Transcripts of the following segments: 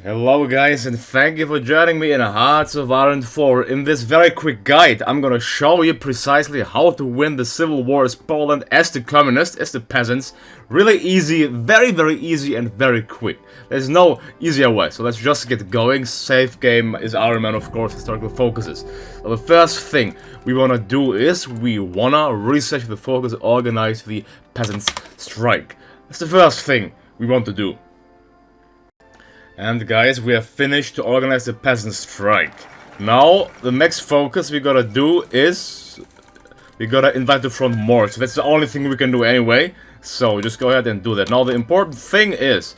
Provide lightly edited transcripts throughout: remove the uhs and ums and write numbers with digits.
Hello guys, and thank you for joining me in Hearts of Iron 4. In this very quick guide, I'm gonna show you precisely how to win the civil war as Poland, as the communists, as the peasants. Really easy, very easy and very quick. There's no easier way, so let's just get going. Safe game is Iron Man, of course, historical focuses. So the first thing we wanna do is we wanna research the focus, organize the peasants' strike. That's the first thing we want to do. And guys, we have finished to organize the peasant strike. Now, the next focus we gotta do is we gotta invite the front more. So that's the only thing we can do anyway. So just go ahead and do that. Now, the important thing is,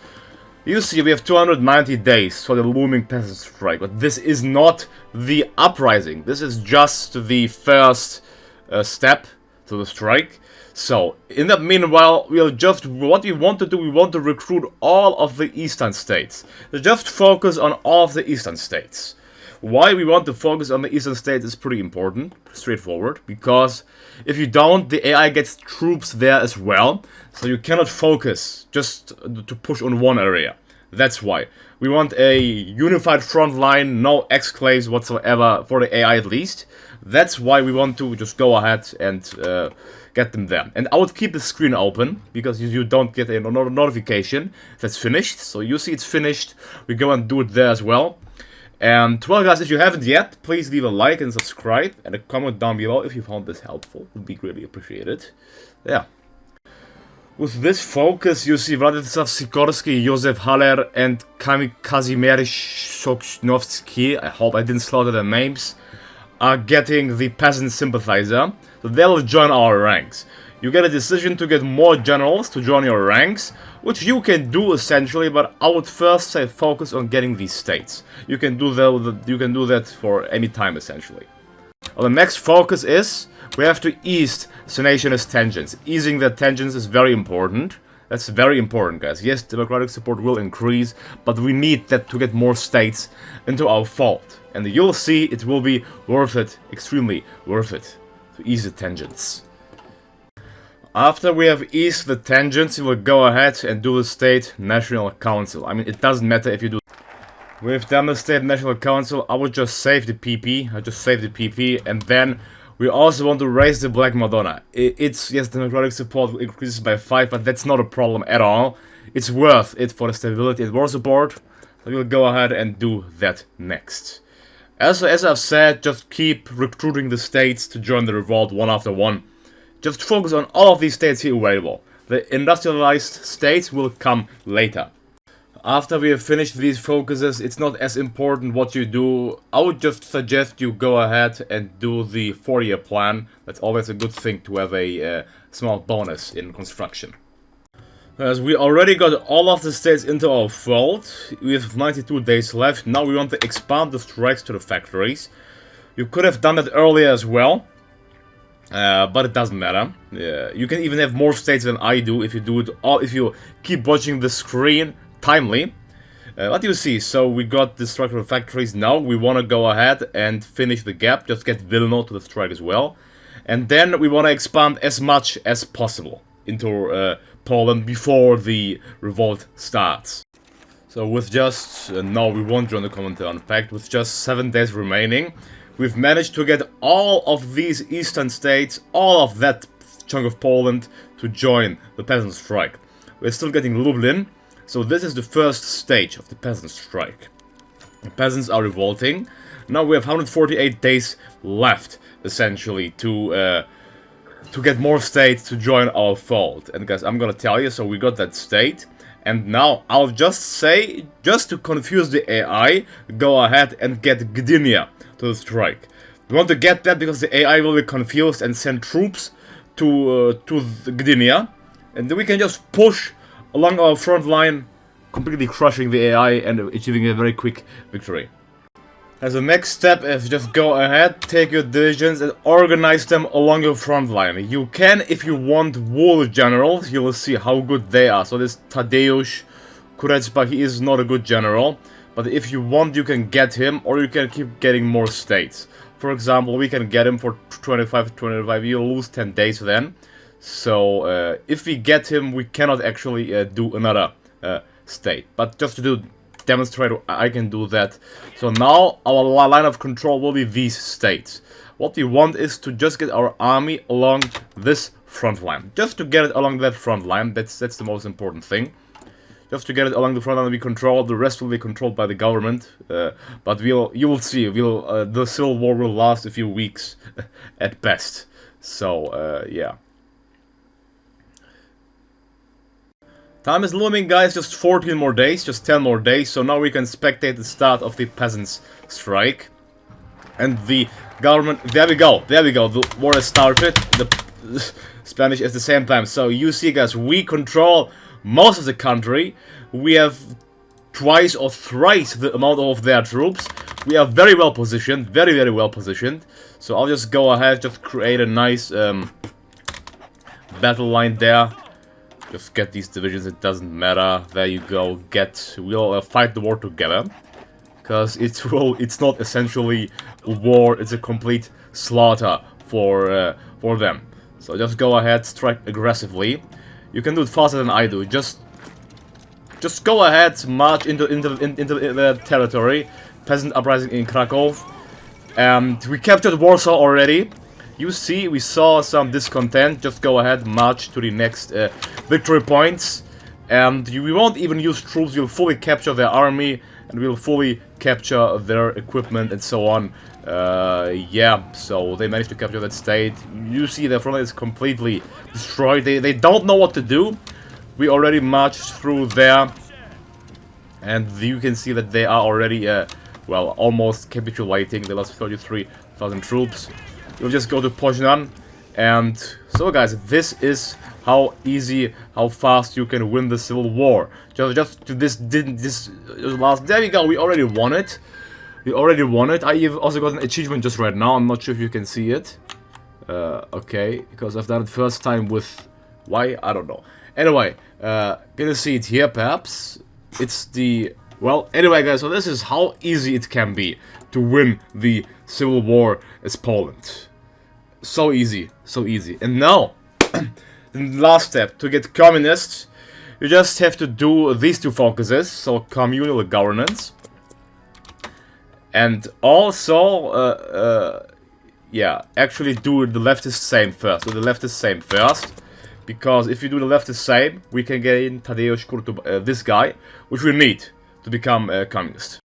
you see, we have 290 days for the looming peasant strike. But this is not the uprising. This is just the first step to the strike. So, in that meanwhile, what we want to do, we want to recruit all of the eastern states. So just focus on all of the eastern states. Why we want to focus on the eastern states is pretty important, straightforward, because if you don't, the AI gets troops there as well, so you cannot focus just to push on one area. That's why. We want a unified front line, no exclaves whatsoever, for the AI at least. That's why we want to just go ahead and get them there. And I would keep the screen open, because you don't get a notification that's finished. So you see it's finished, we go and do it there as well. And well guys, if you haven't yet, please leave a like and subscribe, and a comment down below if you found this helpful. Would be greatly appreciated. Yeah. With this focus, you see Władysław Sikorski, Józef Haller, and Kazimierz Sosnowski, I hope I didn't slaughter their names, are getting the peasant sympathizer, so they'll join our ranks. You get a decision to get more generals to join your ranks, which you can do essentially, but I would first say focus on getting these states. You can do that for any time essentially. Well, the next focus is we have to ease Senationist tensions. Easing the tensions is very important. That's very important, guys. Yes, democratic support will increase, but we need that to get more states into our fold. And you'll see it will be worth it, extremely worth it, to ease the tensions. After we have eased the tensions, we will go ahead and do the State National Council. I mean, it doesn't matter if you do. We've done the State National Council. I would just save the PP. And then we also want to raise the Black Madonna. Yes, democratic support increases by 5, but that's not a problem at all. It's worth it for the stability and war support. So we'll go ahead and do that next. As I've said, just keep recruiting the states to join the revolt one after one. Just focus on all of these states here available. The industrialized states will come later. After we have finished these focuses, it's not as important what you do. I would just suggest you go ahead and do the 4-year plan. That's always a good thing to have a small bonus in construction. As we already got all of the states into our fold, we have 92 days left. Now we want to expand the strikes to the factories. You could have done that earlier as well. But it doesn't matter. You can even have more states than I do if you do it all. If you keep watching the screen timely. What do you see? So we got the structural factories. Now we want to go ahead and finish the gap. Just get Wilno to the strike as well, and then we want to expand as much as possible into Poland before the revolt starts. So with just no, we won't join the Comintern Pact. With just 7 days remaining, we've managed to get all of these eastern states, all of that chunk of Poland, to join the peasant strike. We're still getting Lublin, so this is the first stage of the peasant strike. The peasants are revolting. Now we have 148 days left, essentially, to get more states to join our fold. And guys, I'm gonna tell you, so we got that state. And now, I'll just say, just to confuse the AI, go ahead and get Gdynia to the strike. We want to get that because the AI will be confused and send troops to Gdynia. And then we can just push along our front line, completely crushing the AI and achieving a very quick victory. As the next step is just go ahead, take your divisions and organize them along your front line. You can, if you want, wool generals. You will see how good they are. So this Tadeusz Kurecba, he is not a good general. But if you want, you can get him, or you can keep getting more states. For example, we can get him for 25, you'll lose 10 days then. So if we get him, we cannot actually do another state. But just to do demonstrate I can do that. So now our line of control will be these states. What we want is to just get our army along this front line. Just to get it along that front line, that's the most important thing. Just to get it along the front line we control, the rest will be controlled by the government. But you will see, the civil war will last a few weeks at best. So, yeah. Time is looming, guys, just 14 more days, just 10 more days, so now we can spectate the start of the peasants' strike. And the government, there we go, the war has started, the Spanish at the same time. So you see, guys, we control most of the country, we have twice or thrice the amount of their troops, we are very well positioned, very well positioned. So I'll just go ahead, just create a nice battle line there. Just get these divisions, it doesn't matter. There you go, we'll fight the war together. Because it's not essentially a war, it's a complete slaughter for them. So just go ahead, strike aggressively. You can do it faster than I do. Just go ahead, march into the territory. Peasant uprising in Krakow. And we captured Warsaw already. You see, we saw some discontent. Just go ahead, march to the next victory points. And we won't even use troops, we'll fully capture their army. And we'll fully capture their equipment and so on. Yeah, so they managed to capture that state. You see, their front line is completely destroyed. They don't know what to do. We already marched through there. And you can see that they are already, well, almost capitulating. They lost 33,000 troops. We'll just go to Poznan. And so, guys, this is how easy, how fast you can win the civil war. Just to this last. There we go. We already won it. We already won it. I also got an achievement just right now. I'm not sure if you can see it. Okay, because I've done it first time with why I don't know. Anyway, gonna see it here perhaps. It's the well. Anyway, guys. So this is how easy it can be to win the civil war as Poland. So easy, so easy. And now, the last step, to get communists, you just have to do these two focuses, so communal governance. And also, yeah, actually do the leftist same first. Do the leftist same first. Because if you do the leftist same, we can gain Tadeusz Kurtub, this guy, which we need to become a communist.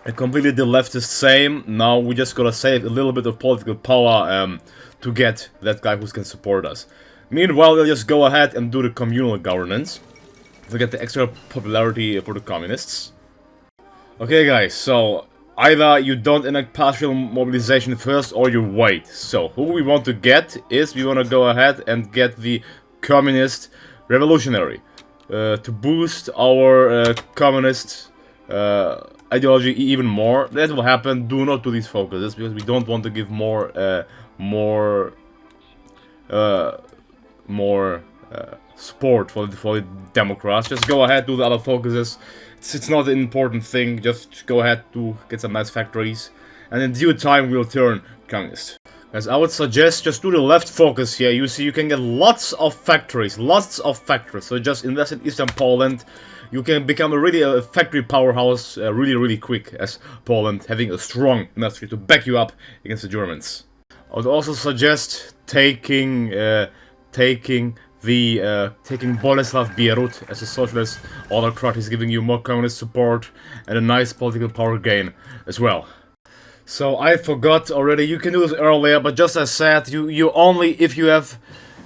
I completed the leftist same. Now we just gotta save a little bit of political power to get that guy who can support us. Meanwhile, we'll just go ahead and do the communal governance to get the extra popularity for the communists. Okay, guys, so either you don't enact partial mobilization first or you wait. So who we want to get is we want to go ahead and get the communist revolutionary to boost our communist ideology even more. That will happen. Do not do these focuses because we don't want to give more support for the Democrats. Just go ahead, do the other focuses. It's not an important thing. Just go ahead to get some nice factories, and in due time we'll turn communist. Guys, I would suggest just do the left focus here. You see, you can get lots of factories. So just invest in Eastern Poland. You can become a factory powerhouse really quick as Poland, having a strong industry to back you up against the Germans. I would also suggest taking Boleslav Bierut as a socialist autocrat. He's giving you more communist support and a nice political power gain as well. So I forgot already, you can do this earlier, but just as said, you only if you have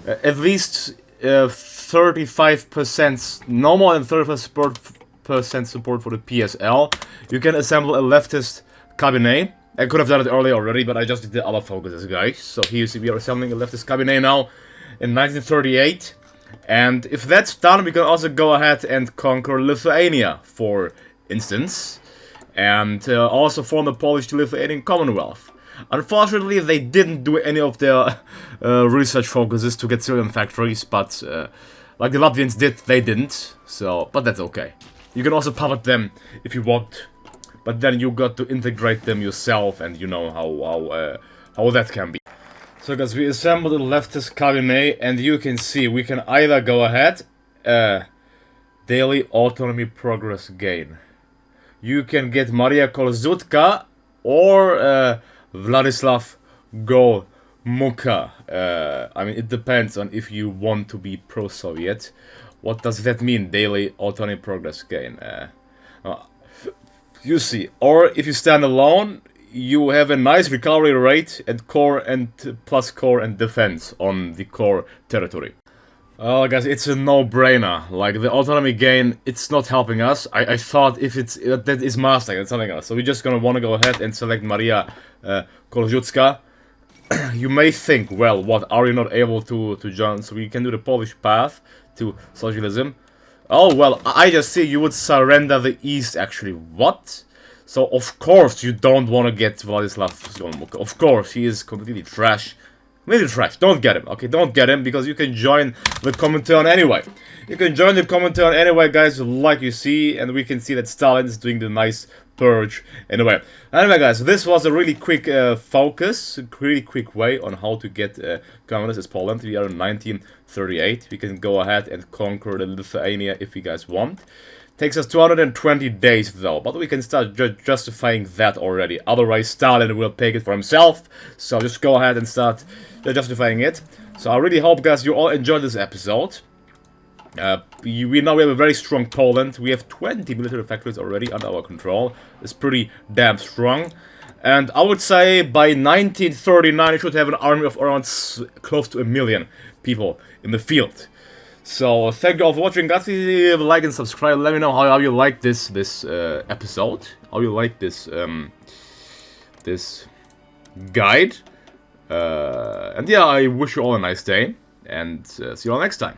at least 35%, no more than 35% support for the PSL, you can assemble a leftist cabinet. I could have done it earlier already, but I just did the other focuses, guys. So here you see we are assembling a leftist cabinet now in 1938. And if that's done, we can also go ahead and conquer Lithuania, for instance. And also form the Polish-Lithuanian Commonwealth. Unfortunately, they didn't do any of their research focuses to get civilian factories, but like the Latvians did, they didn't. So, but that's okay. You can also puppet them if you want, but then you got to integrate them yourself, and you know how that can be. So, guys, we assembled a leftist cabinet, and you can see we can either go ahead, daily autonomy progress gain. you can get Maria Kolzutka or Vladislav Gomulka. I mean, it depends on if you want to be pro-Soviet. What does that mean? Daily autonomy progress gain. You see, or if you stand alone, you have a nice recovery rate and core and plus core and defense on the core territory. Well, guys, it's a no-brainer. Like, the autonomy gain, it's not helping us. I thought if it's that is mastering, it's something else. So we're just gonna want to go ahead and select Maria Kolziutska. You may think, well, what, are you not able to join? So we can do the Polish path to socialism. Oh, well, I just see you would surrender the East, actually. What? So, of course, you don't want to get Vladislav Gomulka. Of course, he is completely trash. Completely trash. Don't get him, okay? Don't get him, because you can join the Comintern anyway. You can join the Comintern anyway, guys, like you see, and we can see that Stalin is doing the nice purge anyway. Anyway, guys, this was a really quick focus, really quick way on how to get communist as Poland. We are in 1938. We can go ahead and conquer the Lithuania if you guys want. Takes us 220 days though, but we can start justifying that already. Otherwise, Stalin will take it for himself. So just go ahead and start justifying it. So I really hope, guys, you all enjoyed this episode. We now have a very strong Poland. We have 20 military factories already under our control. It's pretty damn strong. And I would say by 1939 we should have an army of around close to 1 million people in the field. So thank you all for watching, guys. Leave a like and subscribe. Let me know how you like this episode. How you like this this guide. And yeah, I wish you all a nice day, and see you all next time.